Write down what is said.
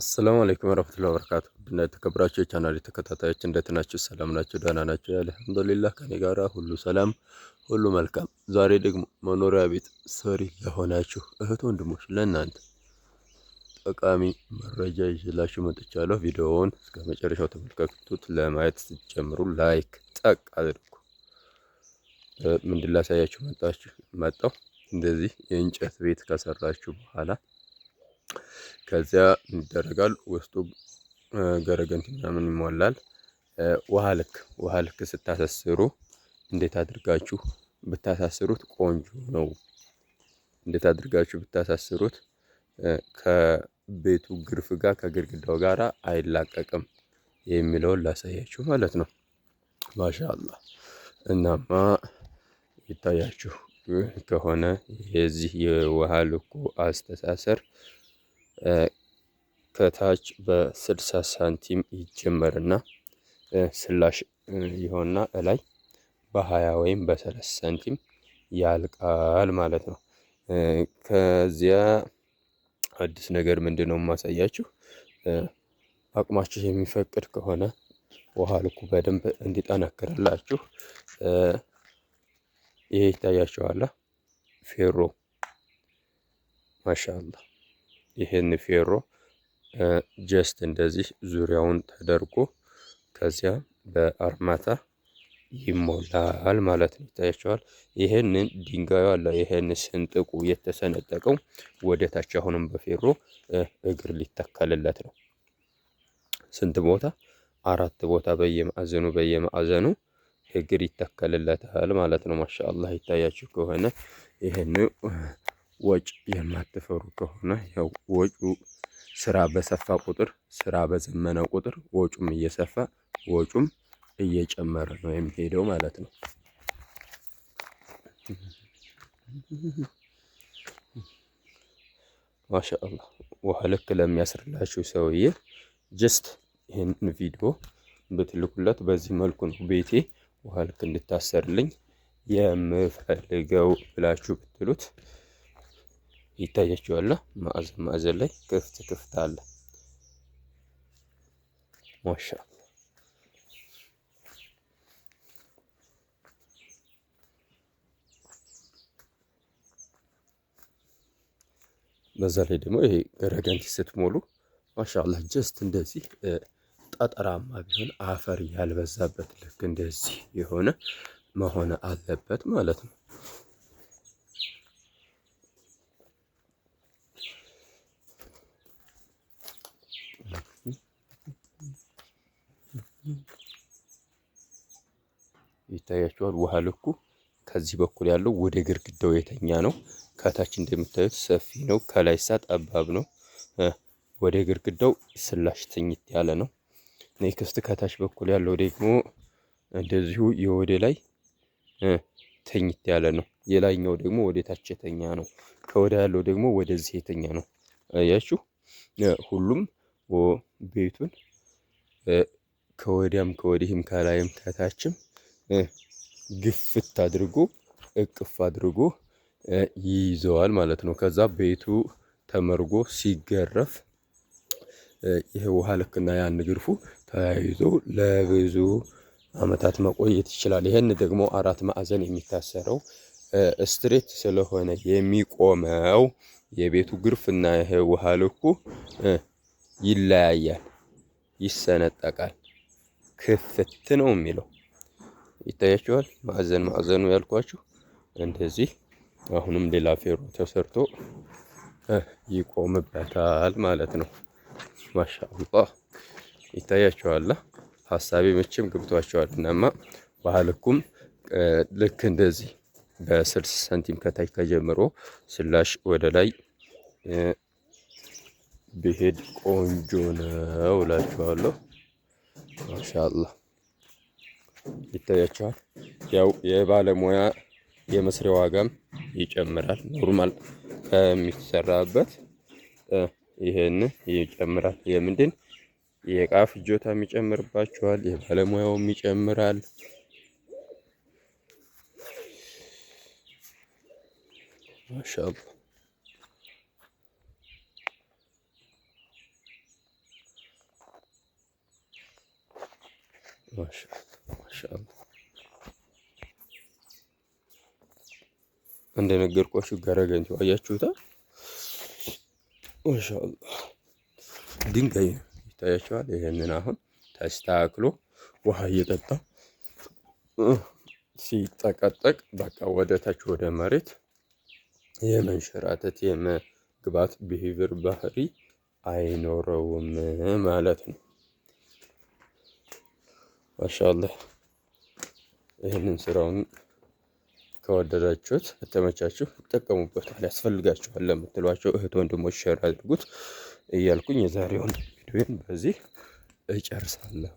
አሰላሙ አለይኩም ወራህመቱላሂ ወበረካቱ። እና የተከበራችሁ የቻናሌ ተከታታዮች እንዴት ናችሁ? ሰላም ናችሁ? ደህና ናችሁ? አልሐምዱሊላህ ከኔ ጋራ ሁሉ ሰላም፣ ሁሉ መልካም። ዛሬ ደግሞ መኖሪያ ቤት ሰሪ ለሆናችሁ እህት ወንድሞች ለእናንተ ጠቃሚ መረጃ ይዤላችሁ መጥቻለሁ። ቪዲዮውን እስከ መጨረሻው ተመልከቱት። ለማየት ስትጀምሩ ላይክ ጠቅ አድርጉ። ምንድን ላሳያችሁ መጣሁ። እንደዚህ የእንጨት ቤት ከሰራችሁ በኋላ ከዚያ ይደረጋል። ውስጡ ገረገንቲ ምናምን ይሞላል። ውሃ ልክ ስታሳስሩ እንዴት አድርጋችሁ ብታሳስሩት ቆንጆ ነው። እንዴት አድርጋችሁ ብታሳስሩት ከቤቱ ግርፍ ጋር ከግድግዳው ጋር አይላቀቅም የሚለውን ላሳያችሁ ማለት ነው። ማሻአላህ። እናማ ይታያችሁ ከሆነ የዚህ የውሃ ልኩ አስተሳሰር ከታች በ60 ሳንቲም ይጀመርና ስላሽ ይሆንና እላይ በ20 ወይም በ30 ሳንቲም ያልቃል ማለት ነው። ከዚያ አዲስ ነገር ምንድነው የማሳያችሁ፣ አቅማችሁ የሚፈቅድ ከሆነ ውሃ ልኩ በደንብ እንዲጠነክርላችሁ ይሄ ይታያችኋል፣ ፌሮ ማሻአላህ። ይሄን ፌሮ ጀስት እንደዚህ ዙሪያውን ተደርጎ ከዚያ በአርማታ ይሞላል ማለት ነው። ይታያችኋል። ይሄንን ድንጋዩ አለ፣ ይሄን ስንጥቁ የተሰነጠቀው ወደ ታች አሁንም በፌሮ እግር ሊተከልለት ነው። ስንት ቦታ? 4 ቦታ በየማዕዘኑ እግር ይተከልለታል ማለት ነው። ማሻአላህ። ይታያችሁ ከሆነ ይሄን ወጭ የማትፈሩ ከሆነ ያው ወጩ ስራ በሰፋ ቁጥር ስራ በዘመነ ቁጥር ወጩም እየሰፋ ወጩም እየጨመረ ነው የሚሄደው ማለት ነው። ማሻአላህ። ውሃ ልክ ለሚያስርላችሁ ሰውዬ ጀስት ይህን ቪዲዮ ብትልኩለት በዚህ መልኩ ነው ቤቴ ውሃ ልክ እንድታሰርልኝ የምፈልገው ብላችሁ ብትሉት ይታያችኋል። ማዕዘን ላይ ክፍት አለ። ማሻአላህ። በዛ ላይ ደግሞ ይሄ ገረገንቲ ስትሞሉ ማሻአላህ ጀስት እንደዚህ ጠጠራማ ቢሆን አፈር ያልበዛበት ልክ እንደዚህ የሆነ መሆን አለበት ማለት ነው። ይታያችኋል። ውሃ ልኩ ከዚህ በኩል ያለው ወደ ግድግዳው የተኛ ነው። ከታች እንደምታዩት ሰፊ ነው። ከላይ ጠባብ ነው። ወደ ግድግዳው ስላሽ ትኝት ያለ ነው። ኔክስት ከታች በኩል ያለው ደግሞ እንደዚሁ የወደ ላይ ትኝት ያለ ነው። የላይኛው ደግሞ ወደ ታች የተኛ ነው። ከወደ ያለው ደግሞ ወደዚህ የተኛ ነው። አያችሁ፣ ሁሉም ቤቱን ከወዲያም ከወዲህም ከላይም ከታችም ግፍት አድርጎ እቅፍ አድርጎ ይይዘዋል ማለት ነው። ከዛ ቤቱ ተመርጎ ሲገረፍ ይሄ ውሃ ልክና ያን ግርፉ ተያይዞ ለብዙ አመታት መቆየት ይችላል። ይሄን ደግሞ 4 ማዕዘን የሚታሰረው ስትሬት ስለሆነ የሚቆመው የቤቱ ግርፍና ይሄ ውሃ ልኩ ይለያያል፣ ይሰነጠቃል። ክፍት ነው የሚለው ይታያችኋል። ማዕዘኑ ያልኳችሁ እንደዚህ አሁንም ሌላ ፌሮ ተሰርቶ ይቆምበታል ማለት ነው። ማሻአላህ። ይታያችኋል። ሀሳቤ መቼም ገብቷችኋል። እናማ ባህልኩም ልክ እንደዚህ በ60 ሳንቲም ከታች ከጀምሮ ስላሽ ወደ ላይ ብሄድ ቆንጆ ነው እላችኋለሁ። ማሻአላህ። ይታያችኋል። ያው የባለሙያ የመስሪያ ዋጋም ይጨምራል። ኖርማል ከሚሰራበት ይሄን ይጨምራል። የምንድን የእቃ ፍጆታም ይጨምርባችኋል፣ የባለሙያውም ይጨምራል። ማሻአላህ። ማሻአላ እንደነገርኳችሁ ገረገንቱ አያችሁታ። ማሻአላ ድንጋይ ይታያችኋል። ይሄንን አሁን ተስተካክሎ ውሃ እየጠጣ ሲጠቀጠቅ በቃ ወደ ታች ወደ መሬት የመንሸራተት የመግባት ቢሄቪየር ባህሪ አይኖረውም ማለት ነው። ማሻአላህ ይህንን ስራውን ከወደዳችሁት ከተመቻችሁ ይጠቀሙበታል፣ ያስፈልጋችኋል ለምትሏቸው እህት ወንድሞች ሼር አድርጉት እያልኩኝ የዛሬውን ቪዲዮን በዚህ እጨርሳለሁ።